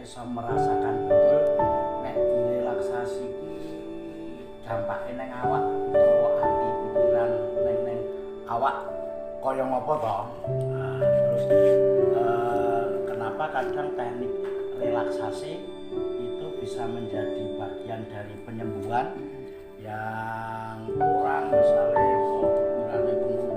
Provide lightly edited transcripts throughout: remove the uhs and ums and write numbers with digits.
bisa merasakan betul nek direlaksasi ki dampake ning awak utawa ati pikiran ning awak kaya ngopo to. Nah, terus kenapa kadang teknik relaksasi itu bisa menjadi bagian dari penyembuhan yang orang misalnya pikirannya bingung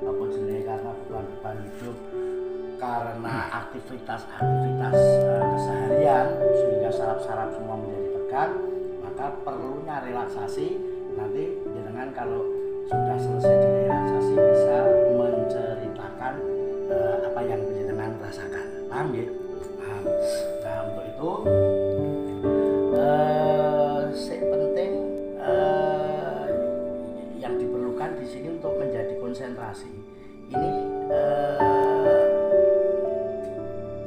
apa jenenge karena beban-beban hidup karena aktivitas keseharian sehingga saraf-saraf semua menjadi tegang, maka perlunya relaksasi. Nanti jenengan kalau sudah selesai direlaksasi bisa menceritakan apa yang jenengan rasakan. Paham ya? Paham. Nah, untuk itu penting yang diperlukan di sini untuk menjadi konsentrasi ini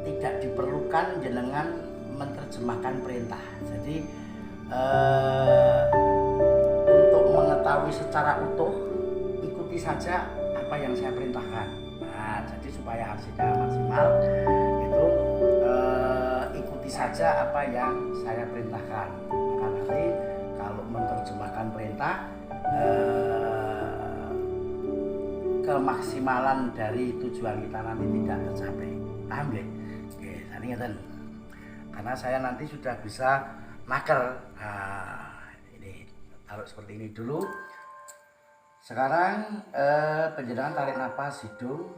tidak diperlukan jenengan menerjemahkan perintah. Jadi untuk mengetahui secara utuh ikuti saja apa yang saya perintahkan. Nah, jadi supaya hasilnya maksimal itu ikuti saja apa yang saya perintahkan. Maka nanti kalau menerjemahkan perintah kemaksimalan dari tujuan kita nanti tidak tercapai. Paham ya? Oke, tadi ngeten. Karena saya nanti sudah bisa naker. Nah, ini taruh seperti ini dulu. Sekarang penjenengan tarik napas hidung,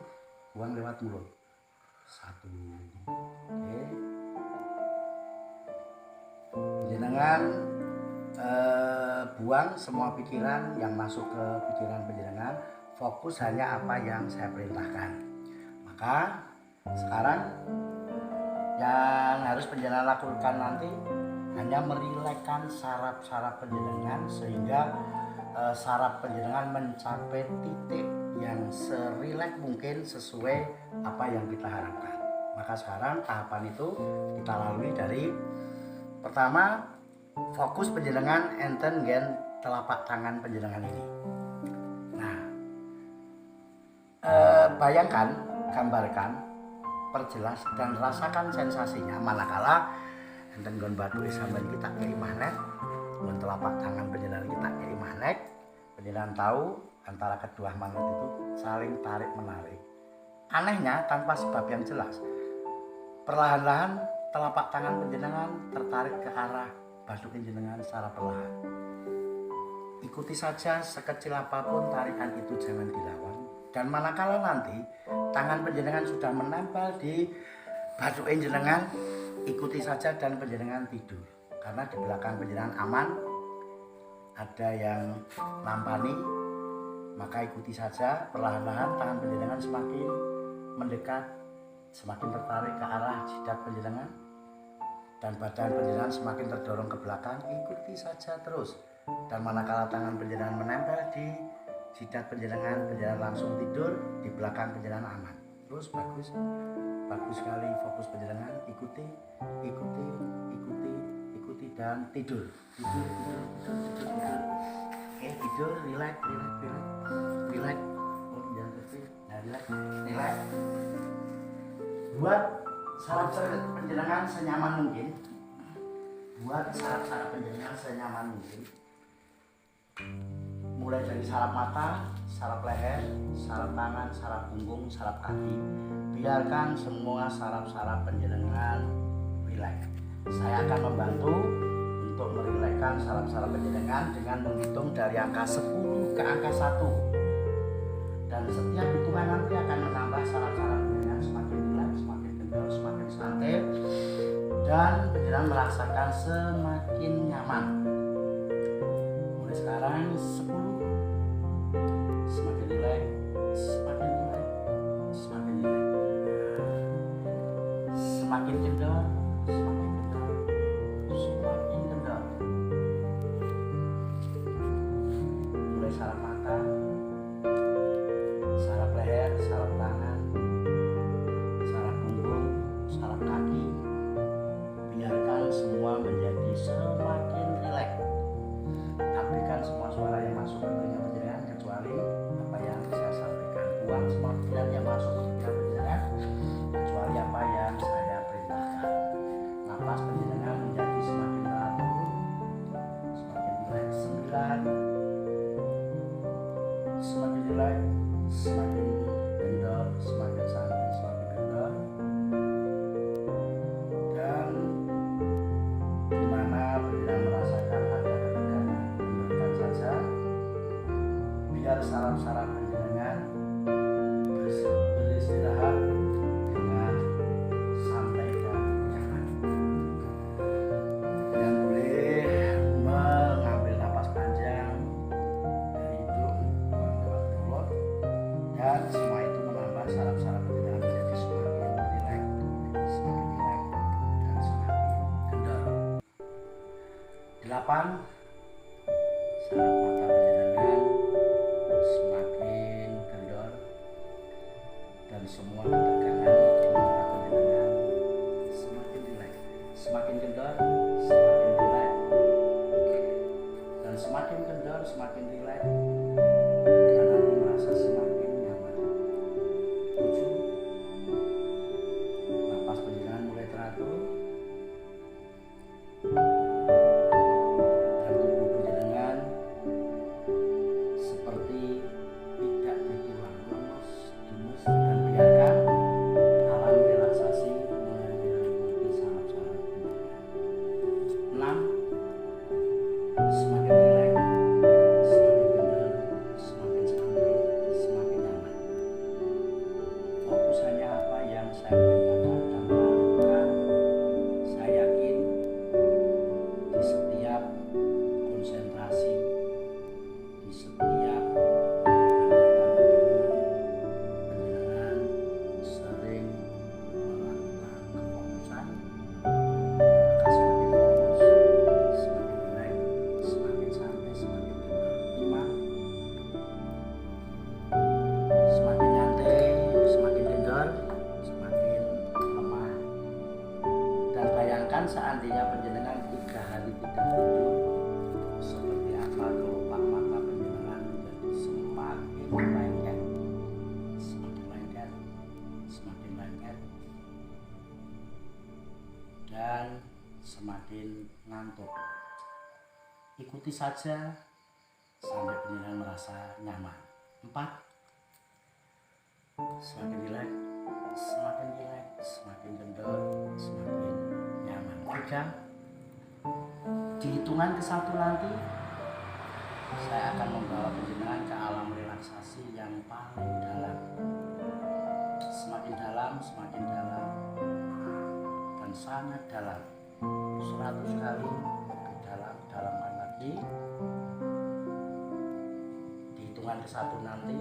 buang lewat mulut. 1. Oke. Penjenengan buang semua pikiran yang masuk ke pikiran penjenengan, fokus hanya apa yang saya perintahkan. Maka sekarang yang harus penjenengan lakukan nanti hanya merilekkan saraf-saraf penjenengan sehingga saraf penjenengan mencapai titik yang serileks mungkin sesuai apa yang kita harapkan. Maka sekarang tahapan itu kita lalui dari pertama, fokus penjenengan enten gen telapak tangan penjenengan ini. Nah, bayangkan, gambarkan, perjelas dan rasakan sensasinya manakala enten nggon bathuke sampeyan kita kiri magnet, nggon telapak tangan penjenengan kita kiri magnet, penjenengan tahu antara kedua magnet itu saling tarik menarik. Anehnya tanpa sebab yang jelas, perlahan-lahan telapak tangan penjenengan tertarik ke arah bathuke penjenengan secara perlahan. Ikuti saja sekecil apapun tarikan itu, jangan dilawan. Dan manakala nanti tangan penjenengan sudah menempel di bathuke penjenengan, ikuti saja dan penjenengan tidur. Karena di belakang penjenengan aman, ada yang nampani, maka ikuti saja perlahan-lahan tangan penjenengan semakin mendekat, semakin tertarik ke arah jidat penjenengan dan badan penjenengan semakin terdorong ke belakang. Ikuti saja terus. Dan manakala tangan penjenengan menempel di jidat penjenengan, penjenengan langsung tidur, di belakang penjenengan aman. Terus bagus sekali fokus penjenengan, ikuti dan tidur. Oke, tidur, relax. Oh, jangan kecil. Nah, relax. Buat saraf-saraf penjenengan senyaman mungkin. Mulai dari saraf mata, saraf leher, saraf tangan, saraf punggung, saraf kaki. Biarkan semua saraf-saraf penjenengan rileks. Saya akan membantu untuk merilekskan saraf-saraf penjenengan dengan menghitung dari angka 10 ke angka 1. Dan setiap hitungan nanti akan menambah saraf-saraf penjenengan semakin rileks, semakin kendor, semakin santai, dan penjenengan merasakan semakin nyaman. Mulai sekarang 10, semakin rileks, semakin kendor, semakin kendor. Mulai saraf mata, saraf leher, saraf tangan, saraf punggung, saraf kaki. Biarkan semua menjadi semakin rileks. Abaikan semua suara yang masuk ke telinga penjenengan kecuali apa yang saya sampaikan. Buang semua pikiran yang masuk ke telinga penjenengan kecuali apa yang saya perintahkan. harapan saraf mata panjenengan semakin kendor dan semua ketegangan di mata panjenengan semakin rileks, semakin kendor, semakin rileks, dan semakin kendor, semakin rileks, dan nanti merasa semakin nyaman. 7. Napas panjenengan mulai teratur. Semakin rileks, semakin kendor, semakin santai, semakin nyaman. Fokus hanya apa yang saya perintahkan dan lakukan. Saya yakin di setiap konsentrasi, di setiap penjenengan sering melakukan kefokusan, maka semakin fokus, semakin rileks, semakin santai, semakin kendor. 5. Semakin nyantai, semakin kendor, semakin lemah. Dan bayangkan seandainya panjenengan 3 hari tidak tidur, seperti apa kelopak mata panjenengan menjadi semakin lengket, semakin lengket, semakin lengket, dan semakin ngantuk. Ikuti saja sampai panjenengan merasa nyaman. 4. Semakin rileks, semakin rileks, semakin kendor, semakin nyaman. 3. Di hitungan ke-1 nanti saya akan membawa panjenengan ke alam relaksasi yang paling dalam. Semakin dalam, semakin dalam, dan sangat dalam. 100 kali lebih dalam, dalaman lagi. Di hitungan ke-1 nanti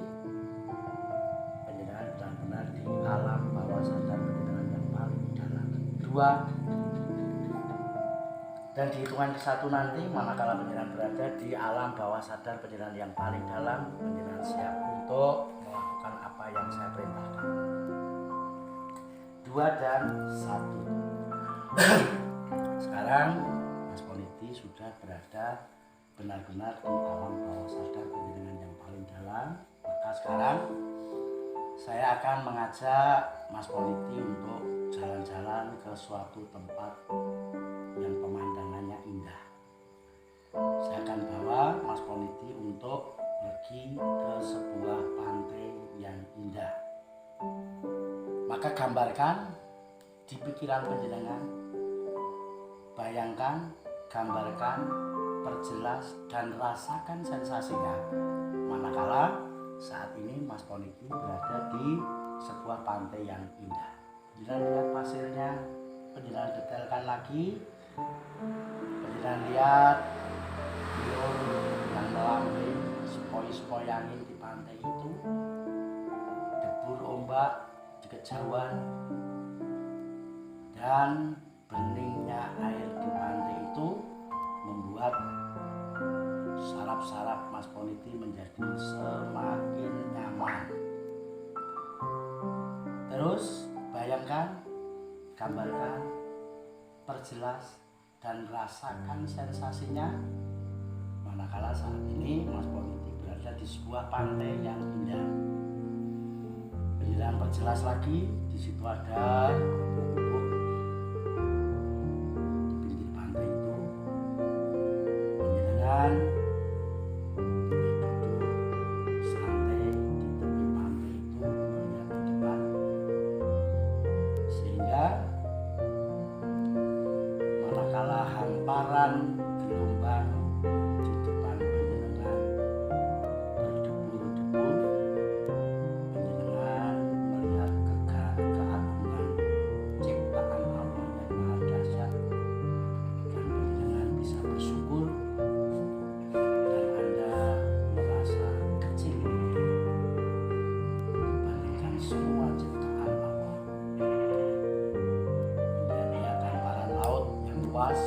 panjenengan benar-benar di alam bawah sadar panjenengan yang paling dalam. 2. Dan di hitungan ke-1 nanti manakala panjenengan berada di alam bawah sadar panjenengan yang paling dalam, panjenengan siap untuk melakukan apa yang saya perintahkan. 2 dan 1. Sekarang Mas Poniti sudah berada benar-benar di alam bawah sadar panjenengan yang paling dalam. Maka sekarang saya akan mengajak Mas Poniti untuk jalan-jalan ke suatu tempat yang pemandangannya indah. Saya akan bawa Mas Poniti untuk pergi ke sebuah pantai yang indah. Maka gambarkan di pikiran panjenengan, bayangkan, gambarkan, perjelas, dan rasakan sensasinya manakala saat ini Mas Poniti berada di sebuah pantai yang indah. Panjenengan lihat pasirnya, panjenengan detailkan lagi, panjenengan lihat biur yang melambai, sepoi-sepoi angin di pantai itu, debur ombak di kejauhan, dan beningnya air di pantai itu membuat saraf-saraf Mas Poniti menjadi semakin nyaman. Terus bayangkan, gambarkan, perjelas, dan rasakan sensasinya manakala saat ini Mas Poniti berada di sebuah pantai yang indah. Panjenengan perjelas lagi, di situ ada gubuk-gubuk di pinggir pantai itu. Panjenengan duduk santai di tepi pantai itu melihat ke depan, sehingga manakala hamparan gelombang di depan panjenengan berdebur-debur, panjenengan melihat keagungan ciptaan Allah yang maha dahsyat, dan panjenengan bisa bersyukur, dan Anda merasa kecil dibandingkan semua ciptaan Allah. Kemudian lihat hamparan laut yang luas,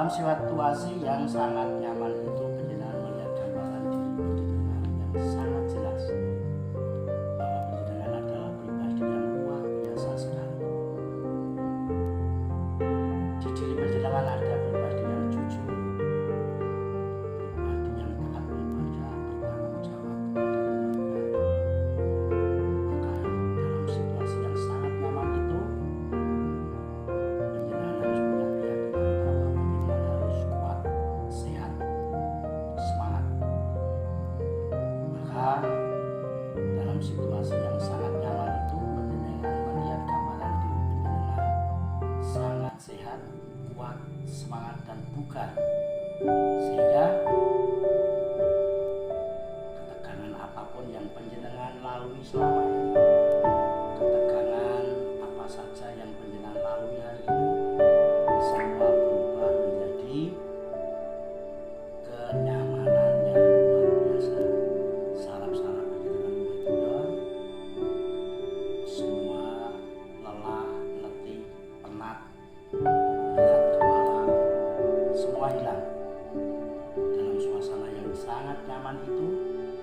Dalam situasi yang sangat nyaman itu penjenengan melihat gambaran diri penjenengan yang sangat jelas bahwa penjenengan adalah pribadi yang luar biasa sekali. Di diri penjenengan ada pribadi yang jujur, pribadi yang taat beribadah, bertanggung jawab kepada keluarga. Maka dalam situasi yang sangat nyaman itu penjenengan harus punya keyakinan bahwa penjenengan harus kuat, sehat, semangat. Maka dalam situasi yang sangat nyaman itu penjenengan melihat gambaran diri penjenengan sangat sehat, kuat, semangat dan bugar, sehingga ketegangan apapun yang penjenengan lalui selama ini, ketegangan apa saja yang penjenengan lalui hari ini, semua berubah menjadi kenyamanan yang luar biasa. Saraf-saraf penjenengan mulai kendor, semua lelah, letih, penat, berat kepala, semua hilang. Dalam suasana yang sangat nyaman itu,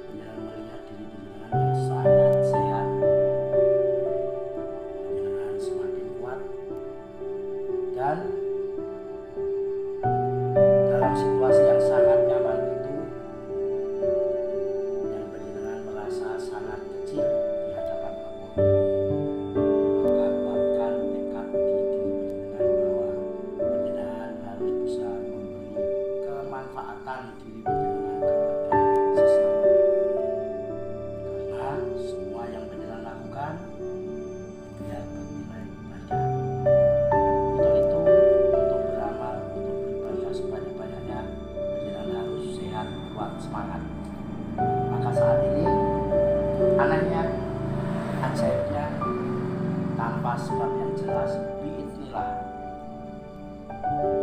penjenengan melihat diri penjenengan yang sangat sehat, penjenengan semakin kuat, dan dalam situasi yang sangat nyaman itu, yang penjenengan merasa sangat kecil di hadapan Allah, maka kuatkan tekad di diri penjenengan bahwa penjenengan harus bisa memberi kemanfaatan diri penjenengan kepada sesama. Karena semua yang penjenengan lakukan biar bernilai ibadah. Untuk itu, untuk beramal, untuk beribadah sebanyak-banyaknya, penjenengan harus sehat, kuat, semangat. Maka saat ini, anehnya, ajaibnya, tanpa sebab yang jelas, biidznillah,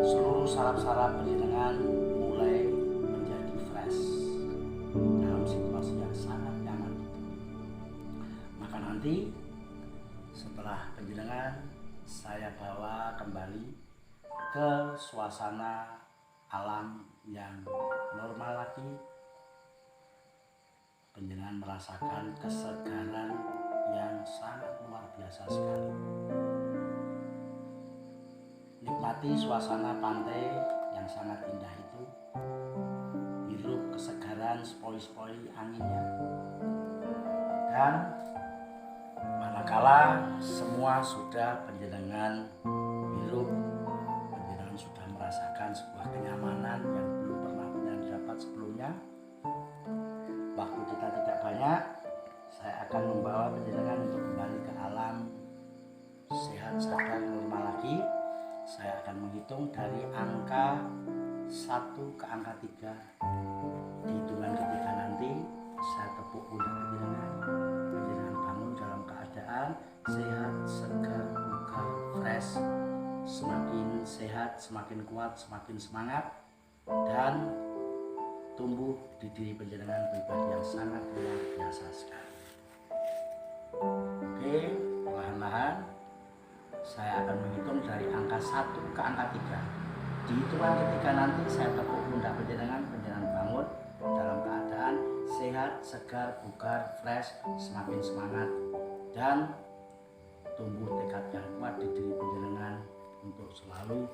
seluruh saraf-saraf penjenengan mulai menjadi fresh dalam situasi yang sangat nyaman itu. Maka nanti setelah penjenengan, saya bawa kembali ke suasana alam yang normal lagi. Penjenengan merasakan kesegaran yang sangat luar biasa sekali. Nikmati suasana pantai yang sangat indah itu. Hirup kesegaran sepoi-sepoi anginnya. Dan manakala semua sudah penjenengan hirup, penjenengan sudah merasakan sebuah kenyamanan yang belum pernah penjenengan dapat sebelumnya. Waktu kita tidak banyak, saya akan membawa penjenengan untuk kembali ke alam sehat, sadar, normal lagi. Saya akan menghitung dari angka 1 ke angka 3. Di hitungan ketiga nanti saya tepuk pundak penjenengan. Penjenengan bangun dalam keadaan sehat, segar, bugar, fresh, semakin sehat, semakin kuat, semakin semangat, dan tumbuh di diri penjenengan pribadi yang sangat luar biasa sekali. Oke, perlahan-lahan saya akan menghitung dari angka 1 ke angka 3. Di hitungan ketiga nanti saya tepuk pundak penjenengan bangun dalam keadaan sehat, segar, bugar, fresh, semakin semangat, dan tumbuh tekad yang kuat di diri penjenengan untuk selalu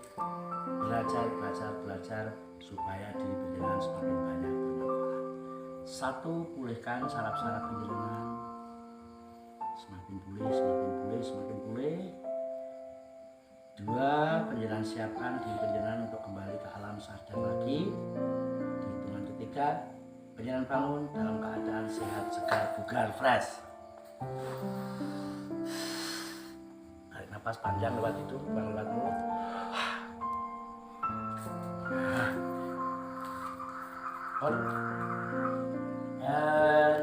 belajar supaya diri penjenengan semakin banyak bermanfaat. 1, pulihkan saraf-saraf penjenengan, semakin pulih. 2, penjenengan siapkan diri penjenengan untuk kembali ke alam sadar lagi. Di hitungan ketiga, penjenengan bangun dalam keadaan sehat, segar, bugar, fresh. Tarik nafas panjang lewat hidung, bukan lewat mulut.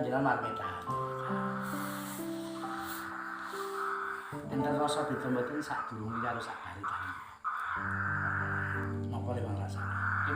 Jangan marmetan. Enten rasa ditembetin sak durunge karo sak baritan. Napa lewat rasane?